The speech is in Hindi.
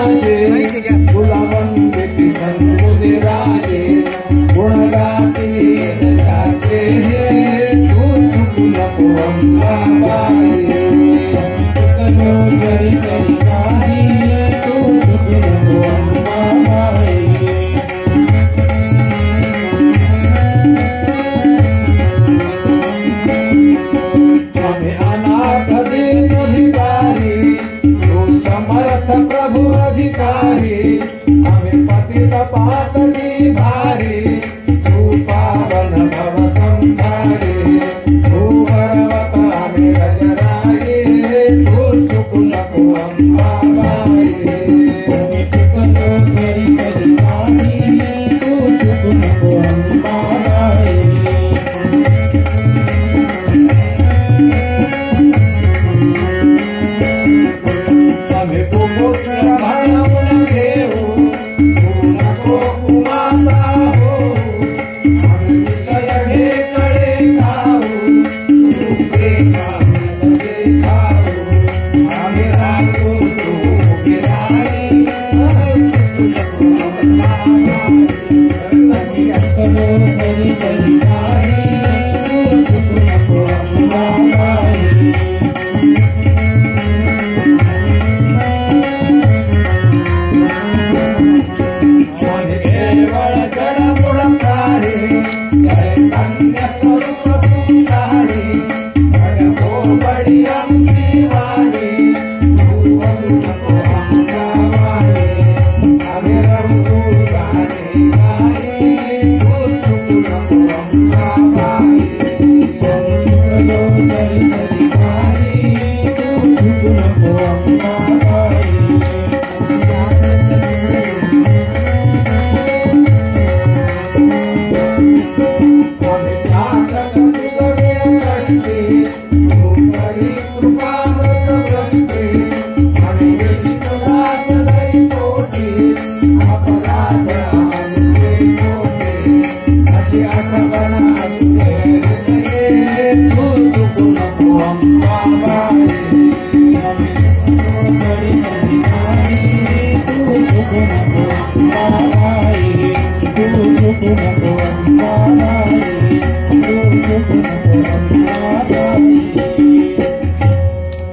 माझे तुला वंदे किसन मुने राजे गुण गाते गाते तू चुक नको अंबाबाई करो करी करी काही तू चुक नको अंबाबाई हमें अनाथ दीन भिखारी तू समर्थ प्रभु अधिकारी हमें पतित पातली भारी तू पावन भव संसारी तू भरवत हमें रजराई तू चुक नको अंबाबाई चुक नो करी करी काही तू चुक नको अंबाबाई हमें कुमुत्रा